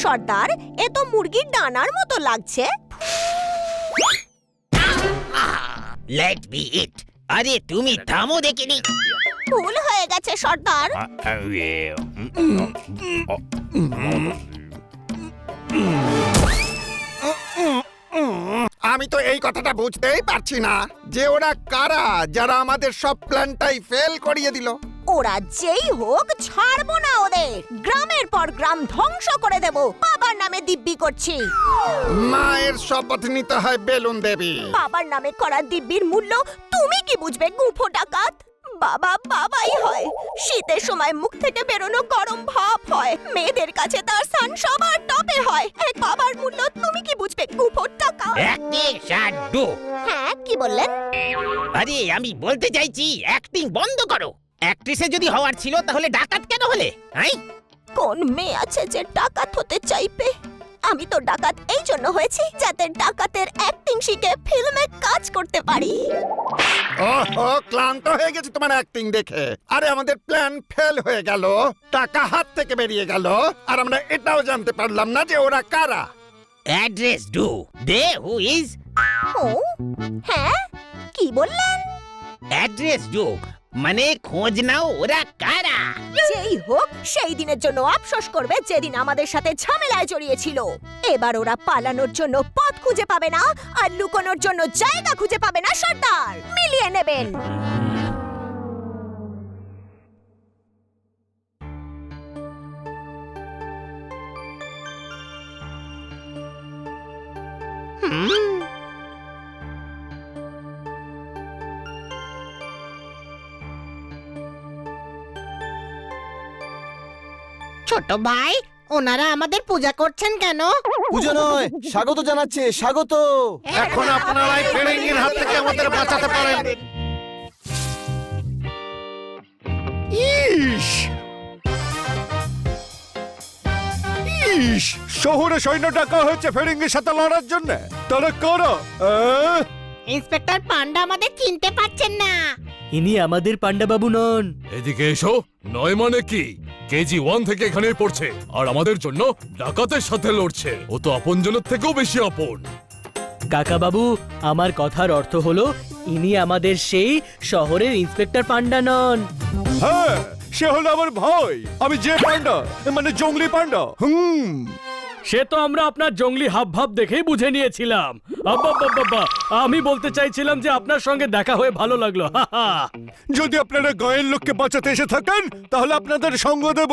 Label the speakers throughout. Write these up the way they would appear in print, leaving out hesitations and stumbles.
Speaker 1: সর্দার, এ তো মুরগির ডানার মতো লাগছে।
Speaker 2: লেট মি ইট। আরে তুমি থামো দেখিনি।
Speaker 1: ভুল হয়ে গেছে সর্দার।
Speaker 3: আমি তো এই কথাটা বুঝতেই পারছি না যে ওরা কারা যারা আমাদের সব প্ল্যানটাই ফেল করিয়ে দিল।
Speaker 1: ওরা যেই হোক, ছাড়বো না ওদের। গ্রামের পর গ্রাম ধ্বংস করে দেব। বাবার নামে দিব্যি করছি।
Speaker 3: মায়ের শপথ নিতে হয় বেলুন দেবী।
Speaker 1: বাবার নামে করা দিব্যির মূল্য তুমি কি বুঝবে গুফো ডাকাত? বাবা বাবাই হয়। শীতের সময় মুখ থেকে বেরোনো গরম ভাপ হয়। মেয়েদের কাছে তার স্থান সবার টপে হয়। এক বাবার মূল্য তুমি কি বুঝবে গুফো ডাকাত?
Speaker 2: অ্যাক্টিং শাড্ডু।
Speaker 1: হ্যাঁ, কি বললেন?
Speaker 2: আরে আমি বলতে চাইছি অ্যাক্টিং বন্ধ করো। অ্যাক্ট্রেসে যদি হওয়ার ছিল তাহলে ডাকাত কেন হলে?
Speaker 1: কোন মেয়ে আছে যে ডাকাত হতে চাইবে? আমি তো ডাকাত এই জন্য হয়েছি যাতে ডাকাতের অ্যাক্টিং শিখে ফিল্মে কাজ করতে পারি।
Speaker 3: ওহো, ক্লান্ত হয়ে গেছে তোমার অ্যাক্টিং দেখে। আরে আমাদের প্ল্যান ফেল হয়ে গেল, টাকা হাত থেকে বেরিয়ে গেল, আর আমরা এটাও জানতে পারলাম না যে ওরা কারা।
Speaker 2: Address do they who is.
Speaker 1: ও হ্যাঁ, কি বললেন?
Speaker 2: অ্যাড্রেস ডু মানে খোঁজ নাও ওরা কারা।
Speaker 1: যেই হোক, সেই দিনের জন্য আফসোস করবে যেদিন আমাদের সাথে ঝামেলায় জড়িয়েছিল। এবার ওরা পালানোর জন্য পথ খুঁজে পাবে না, আর লুকোনোর জন্য জায়গা খুঁজে পাবে না। সর্দার, মিলিয়ে নেবেন।
Speaker 4: ছোট ভাই, ওনারা আমাদের পূজা করছেন কেন?
Speaker 5: পুজো নয়, স্বাগত জানাচ্ছে, স্বাগত।
Speaker 3: এখন আপনারাই ফিরিঙ্গির হাত থেকে আমাদের বাঁচাতে পারেন।
Speaker 6: ইস ইস, শহরে সৈন্য ডাকা হয়েছে ফেরিঙ্গির সাথে লড়ার জন্য। তারা কারা?
Speaker 4: ইন্সপেক্টর পান্ডা আমাদের চিনতে পারছেন না।
Speaker 7: ইনি আমাদের পান্ডাবাবু নন।
Speaker 8: এদিকে এসো। নয় মানে কি? কেজি 1 থেকে এখানেই পড়ছে আর আমাদের জন্য ডাকাতের সাথে লড়ছে। ও তো আপনজনের থেকেও বেশি আপন।
Speaker 7: কাকা বাবু, আমার কথার অর্থ হলো ইনি আমাদের সেই শহরের ইন্সপেক্টর পান্ডা নন।
Speaker 6: হ্যাঁ, সে হলো আমার ভাই। আমি যে পান্ডা, মানে জঙ্গলি পান্ডা।
Speaker 7: সে তো আমরা আপনার জঙ্গলি হাবভাব দেখেই বুঝে নিয়েছিলাম। আব্বা, আমি বলতে চাইছিলাম যে আপনার সঙ্গে দেখা হয়ে ভালো লাগলো।
Speaker 6: যদি আপনারা গায়ের লোককে বাঁচাতে এসে থাকেন তাহলে আপনাদের সঙ্গ দেব।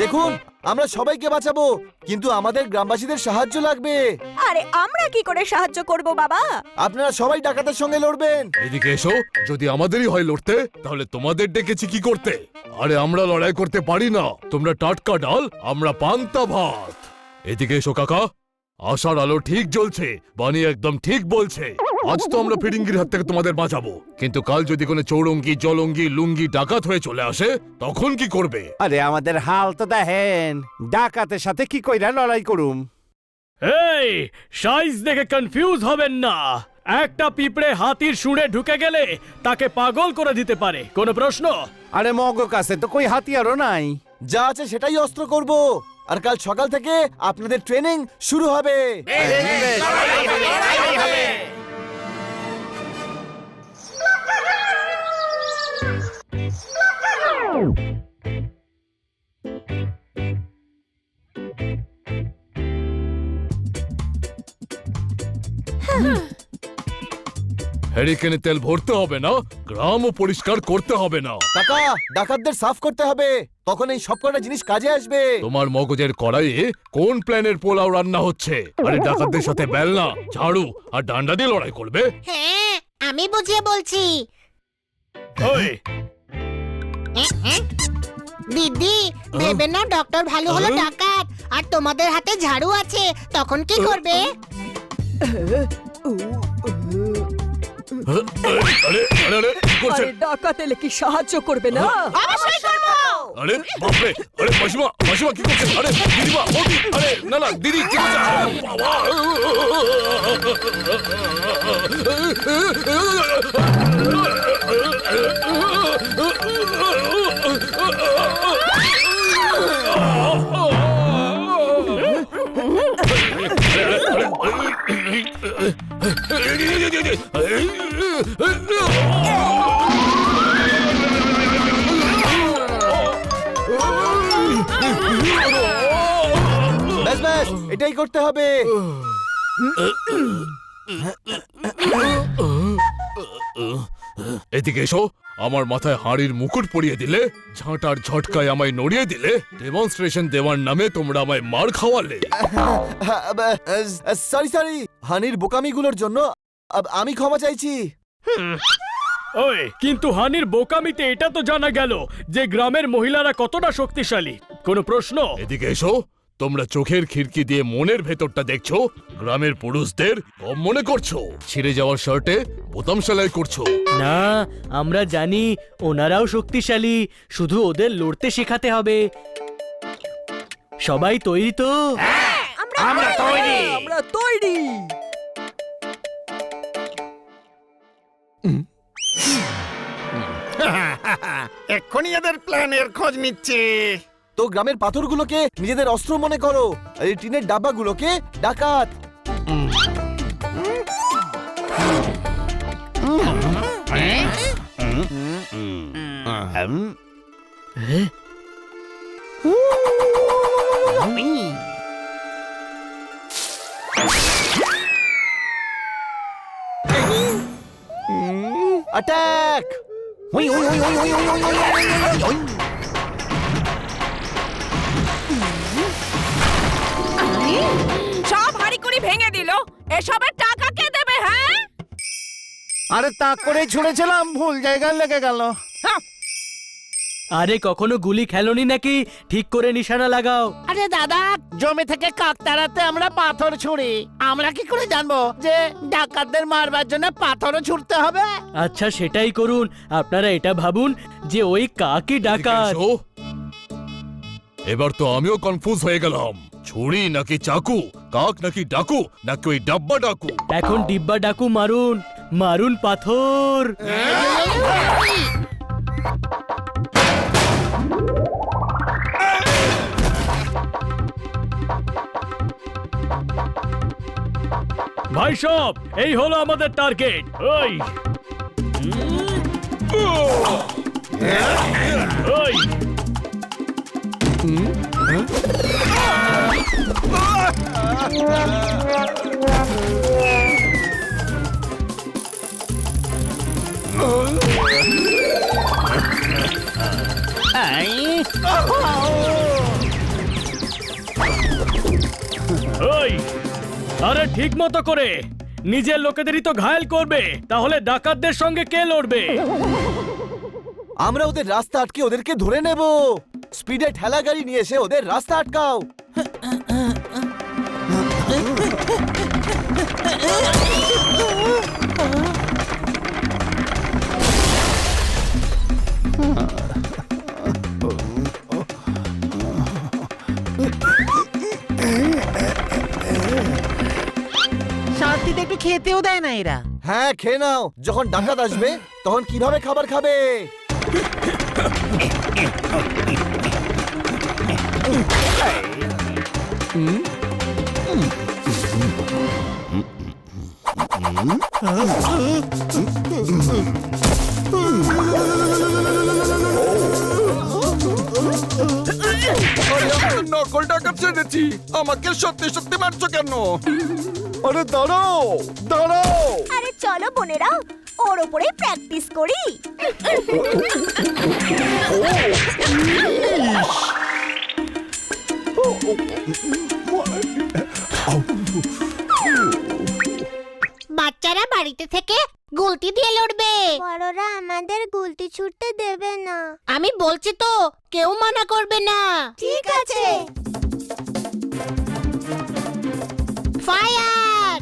Speaker 5: দেখুন, আমরা সবাইকে বাঁচাবো, কিন্তু আমাদের গ্রামবাসীদের সাহায্য লাগবে।
Speaker 1: আরে আমরা কি করে সাহায্য করব বাবা?
Speaker 5: আপনারা সবাই ডাকাতের সঙ্গে লড়বেন।
Speaker 8: এদিকে এসো। যদি আমাদেরই হয় লড়তে, তাহলে তোমাদের ডেকেছি কি করতে? আরে আমরা লড়াই করতে পারি না। তোমরা টাটকা ডাল, আমরা পান্তা ভাত। এদিকে এসো কাকা। আশার আলো ঠিক জ্বলছে, বানি একদম ঠিক বলছে। আজ তো আমরা ফিরিঙ্গির হাত থেকে তোমাদের বাঁচাবো, কিন্তু কাল যদি কোনো চৌরঙ্গি, জলঙ্গি, লুঙ্গি ডাকাত হয়ে চলে আসে, তখন কি করবে?
Speaker 6: আরে আমাদের হাল তো দেখেন, ডাকাতের সাথে কি কইরা লড়াই করুম।
Speaker 7: এই সাইজ দেখে কনফিউজ হবেন না। একটা পিঁপড়ে হাতির শুঁড়ে ঢুকে গেলে তাকে পাগল করে দিতে পারে। কোনো প্রশ্ন?
Speaker 6: আরে মগো কাছে তো কই হাতিয়ারও নাই।
Speaker 5: যা আছে সেটাই অস্ত্র করব, আর কাল সকাল থেকে আপনাদের ট্রেনিং শুরু হবে।
Speaker 8: হ্যারিকেনে তেল ভরতে হবে না, গ্রামও পরিষ্কার করতে হবে না।
Speaker 5: কাকা, ডাকাতদের সাফ করতে হবে, তখন এই সবকটা জিনিস কাজে আসবে।
Speaker 8: তোমার মগজের কড়াইয়ে কোন প্ল্যানের পোলাও রান্না হচ্ছে? আরে ডাকাতদের সাথে বেলনা, ঝাড়ু আর ডান্ডা দিয়ে লড়াই করবে?
Speaker 4: হ্যাঁ, আমি বুঝিয়ে বলছি।
Speaker 7: ওই
Speaker 4: দিদি, ভেবে না ডক্টর ভালো হলো ডাকাত, আর তোমাদের হাতে ঝাড়ু আছে, তখন কি করবে?
Speaker 8: আরে আরে আরে কি করছেন?
Speaker 1: ডাকাত এলে কি সাহায্য করবে না? অবশ্যই করব।
Speaker 8: আরে বাপরে, আরে মাসিমা কি করছেন? আরে দিদিমা, ওদি, আরে না না দিদি কি করছেন? আরে বাবা!
Speaker 5: এটাই করতে হবে।
Speaker 8: এদিকে এসো, আমার মাথায় হাড়ির মুকুট পরিয়ে দিলে, ঝাঁটার ঝটকায় আমায় নড়িয়ে দিলে, ডেমনস্ট্রেশন দেওয়ার নামে তোমরা আমায় মার খাওয়ালে।
Speaker 5: সরি সরি, হানির বোকামিগুলোর জন্য আমি ক্ষমা চাইছি।
Speaker 7: ওই কিন্তু হানির বোকামিতে এটা তো জানা গেল যে গ্রামের মহিলারা কতটা শক্তিশালী। কোনো প্রশ্ন?
Speaker 8: এদিকে এসো, তোমরা চোখের খিড়কি দিয়ে মনের ভেতরটা দেখছো, গ্রামের পুরুষদের কম মনে করছো, ছিঁড়ে যাওয়ার শার্টে বোতাম সেলাই করছো।
Speaker 7: না, আমরা জানি ওনারাও শক্তিশালী, শুধু ওদের লড়তে শেখাতে হবে। সবাই তৈরি তো?
Speaker 2: আমরা তৈরি।
Speaker 3: এক্ষুনি এদের প্ল্যানের খোঁজ নিচ্ছে।
Speaker 5: তো গ্রামের পাথরগুলোকে নিজেদের অস্ত্র মনে করো, আর এই টিনের ডাব্বাগুলোকে ডাকাত। অ্যাটাক!
Speaker 9: সব হাড়ি কুড়ি ভেঙে দিল, এসবের টাকা কে দেবে? হ্যাঁ,
Speaker 6: আরে তা করে ছুঁড়েছিলাম, ভুল জায়গায় লেগে গেল।
Speaker 7: আরে কখনো গুলি খেলোনি নাকি? ঠিক করে নিশানা লাগাও।
Speaker 2: আরে দাদা, জমি থেকে কাক তাড়াতে আমরা পাথর ছুঁড়ি, আমরা কি করে জানবো যে ডাকাতদের মারবার জন্য পাথরও ছুঁড়তে হবে?
Speaker 7: আচ্ছা সেটাই করুন। আপনারা এটা ভাবুন যে ওই কাকই
Speaker 8: এদিকে
Speaker 7: ডাকাত।
Speaker 8: এসো। এবার তো আমিও কনফিউজ হয়ে গেলাম, ছুরি নাকি চাকু, কাক নাকি ডাকু, নাকি ওই ডাব্বা ডাকু।
Speaker 7: এখন ডিব্বা ডাকু মারুন, মারুন পাথর। ভাই সব, এই হলো আমাদের টার্গেট। ওই ওই ওই, আরে ঠিক মতো করে, নিজের লোকেদেরই তো ঘায়েল করবে, তাহলে ডাকাতদের সঙ্গে কে লড়বে?
Speaker 5: আমরা ওদের রাস্তা আটকে ওদেরকে ধরে নেব। স্পিডে ঠেলা গাড়ি নিয়ে এসে ওদের রাস্তা আটকাও।
Speaker 2: শান্তিতে একটু খেতেও দেয় না এরা।
Speaker 5: হ্যাঁ, খেয়ে নাও। যখন ডাকাত আসবে তখন কিভাবে খাবার খাবে?
Speaker 3: নকল ডাকাত ছেড়েছি, আমাকে সত্যি সত্যি মারছো কেন?
Speaker 6: আরে দাঁড়াও দাঁড়াও।
Speaker 1: আরে চলো বোনেরা, ওর ওপরে প্র্যাকটিস করি।
Speaker 4: বাচ্চারা বাড়িতে থেকে গুলতি দিয়ে লড়বে।
Speaker 1: বড়রা আমাদের গুলতি ছুটতে দেবে না।
Speaker 4: আমি বলছি তো, কেউ মানা করবে না।
Speaker 1: ঠিক আছে।
Speaker 4: ফায়ার!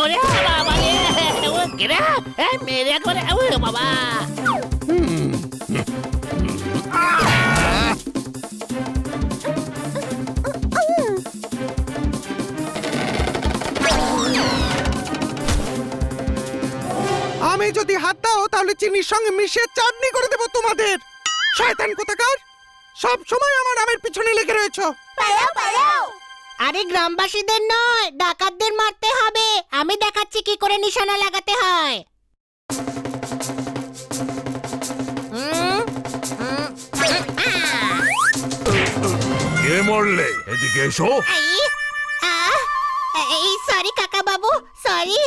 Speaker 2: ওরে বাবা রে, ও কেরা মেরে করে, ও বাবা।
Speaker 3: আমি যদি হাত দাও তাহলে চিনির সঙ্গে মিশিয়ে চাটনি করে দেবো তোমাদের। শয়তান কোথাকার, সব সময় আমার নামের পিছনে লেগে রয়েছো।
Speaker 1: পালাও পালাও।
Speaker 4: আরে গ্রামবাসীদের নয়, ডাকাতদের মারতে হবে। আমি দেখাচ্ছি কি করে নিশানা লাগাতে হয়।
Speaker 8: কে মরলে? এদিকে এসো।
Speaker 4: এই সরি কাকা বাবু, সরি।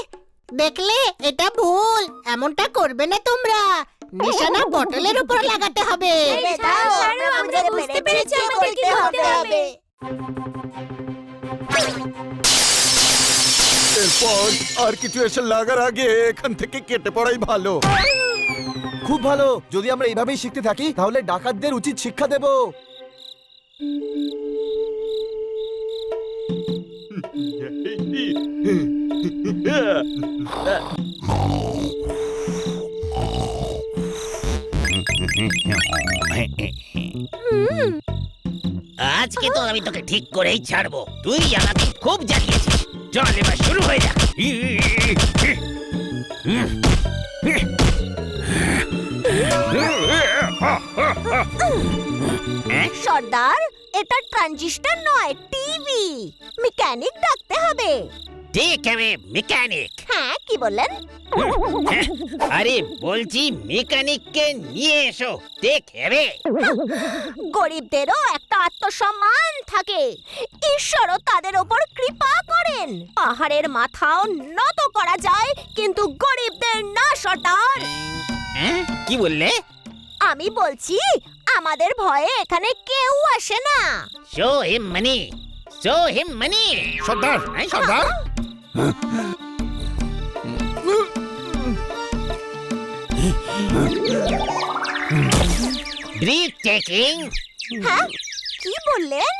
Speaker 4: দেখলে এটা ভুল, এমনটা করবে না তোমরা। নিশানা বটলের উপর লাগাতে হবে।
Speaker 1: আমরা বুঝতে পেরেছি আমাদের কি করতে হবে।
Speaker 3: এরপর আর কিছু এসে লাগার আগে এখান থেকে কেটে পড়াই ভালো।
Speaker 5: খুব ভালো। যদি আমরা এইভাবেই শিখতে থাকি তাহলে ডাকাতদের উচিত শিক্ষা দেব।
Speaker 2: আজকে তো আমি তোকে ঠিক করেই ছাড়বো। তুই আমাকে খুব জ্বালিয়েছিস। চল এবার শুরু হয়ে যা।
Speaker 1: সর্দার, এটা ট্রানজিস্টর নয়, টিভি। মেকানিক ডাকতে হবে।
Speaker 2: ঠিক হবে মেকানিক।
Speaker 1: হ্যাঁ, কি বললেন?
Speaker 2: আরে বলছি মেকানিককে নিয়ে এসো, ঠিক হবে।
Speaker 1: গরিবদেরও একটা আত্মসম্মান থাকে। ঈশ্বরও তাদের ওপর কৃপা করেন। পাহাড়ের মাথাও নত করা যায়, কিন্তু গরিবদের না, সর্দার।
Speaker 2: কি বললে?
Speaker 1: আমি বলছি, আমাদের ভয়ে এখানে কেউ আসে না।
Speaker 2: শো হিম মানি, শো হিম মানি।
Speaker 3: সর্দার, সর্দার,
Speaker 2: ব্রিথ টেকিং।
Speaker 1: হ্যাঁ, কি বললেন?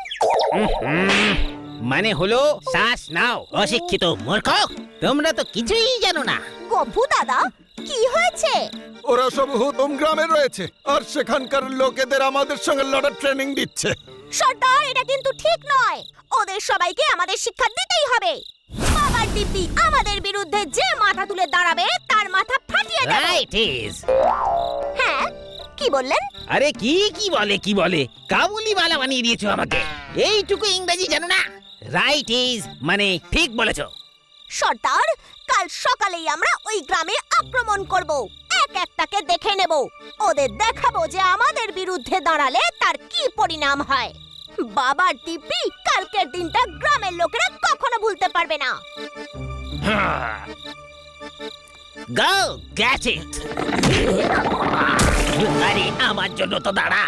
Speaker 2: মানে হলো শ্বাস নাও। অশিক্ষিত মূর্খ, তোমরা তো কিছুই জানো না।
Speaker 1: গভু দাদা, কি হয়েছে?
Speaker 3: ওরা সব হুতুম গ্রামে রয়েছে আর সেখানকার লোকেদের আমাদের সঙ্গে লড়ার ট্রেনিং দিচ্ছে।
Speaker 1: সর্দার, এটা কিন্তু ঠিক নয়। ওদের সবাইকে আমাদের শিক্ষা দিতেই হবে। বাবার দিব্যি আমাদের বিরুদ্ধে যে মাথা তুলে দাঁড়াবে তার মাথা ফাটিয়ে দেব।
Speaker 2: Right is.
Speaker 1: হ্যাঁ, কি বললেন?
Speaker 2: আরে কি কি বলে কাবুলি বালা বানিয়ে দিয়েছো আমাকে। এইটুকু ইংরেজি জানো না? রাইট ইজ মানে ঠিক বলেছো।
Speaker 1: সর্দার, কাল সকালেই আমরা ওই গ্রামে আক্রমণ করব। এক একটাকে দেখে নেব। ওদের দেখাবো যে আমাদের বিরুদ্ধে দাঁড়ালে তার কি পরিণাম হয়। বাবার দিব্যি কালকের দিনটা গ্রামের লোকেরা কখনো ভুলতে পারবে না।
Speaker 2: গো গেট ইট। আরে আমার জন্য তো দাঁড়া।